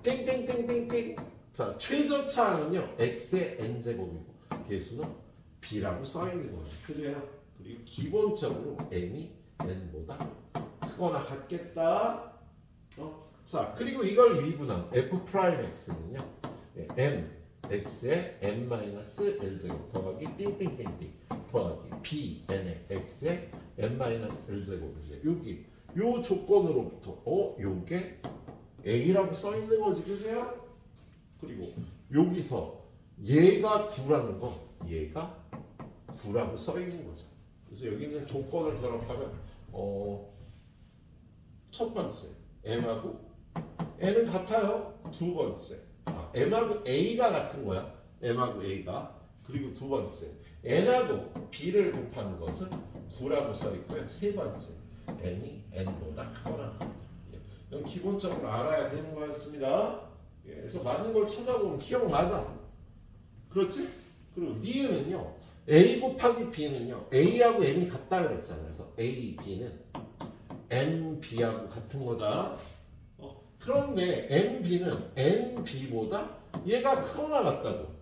땡땡땡땡땡 자 최저차항은요 x의 n제곱이고 개수는 b라고 써있는 거예요. 그죠? 그리고 기본적으로 m이 n보다 크거나 같겠다. 자 그리고 이걸 미분한 f 프라임 x는요 m x의 n-l제곱 더하기 띵띵띵띵 더하기 b n의 x의 n-l제곱인데 여기 요 조건으로부터 요게 a라고 써 있는 거지. 그세요? 그리고 여기서 얘가 9라는 건 얘가 9라고 써 있는 거죠. 그래서 여기 있는 조건을 결합하면 첫 번째 m하고 n은 같아요. 두 번째 m하고 a가 같은 거야. m하고 a가. 그리고 두 번째 n하고 b를 곱하는 것은 9라고 써 있고요. 세 번째 n이 n보다 크거나 같다. 이건 기본적으로 알아야 되는 거였습니다. 그래서 맞는 걸 찾아보면 기억나자. 그렇지? 그리고 니은은요 a 곱하기 b는요 a하고 m이 같다 그랬잖아요. 그래서 a, b는 n, b하고 같은 거다. 그런데 n, b는 n, b보다 얘가 크거나 같다고.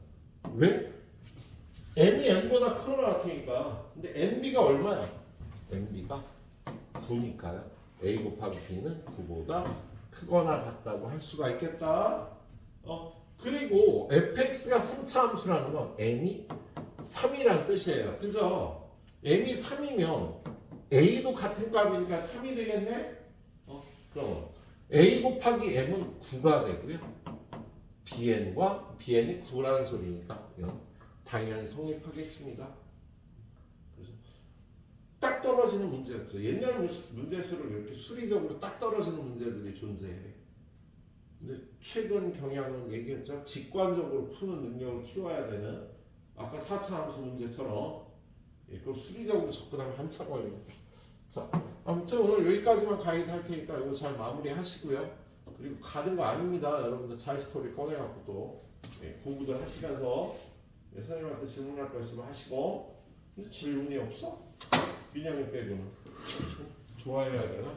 왜? m이 n보다 크거나 같으니까. 근데 n, b가 얼마야? n, b가 9니까요. a 곱하기 b는 9보다 크거나 같다고 할 수가 있겠다. 그리고 fx가 3차 함수라는 건 m이 3이란 뜻이에요. 그래서 m이 3이면 a도 같은 값이니까 3이 되겠네? 그럼 a 곱하기 m은 9가 되고요. bn이 9라는 소리니까 이건 당연히 성립하겠습니다. 그래서 딱 떨어지는 문제였죠. 옛날 문제수로 이렇게 수리적으로 딱 떨어지는 문제들이 존재해. 근데 최근 경향은 얘기했죠. 직관적으로 푸는 능력을 키워야 되는 아까 4차 함수 문제처럼 그걸 수리적으로 접근하면 한참 걸립니다. 자, 아무튼 오늘 여기까지만 가이드 할 테니까 이거 잘 마무리 하시고요. 그리고 가는 거 아닙니다. 여러분들 자이스토리 꺼내갖고 또 공부들 하시면서 선생님한테 질문할 거 있으면 하시고. 근데 질문이 없어? 민영이 빼고는 좋아해야 되나?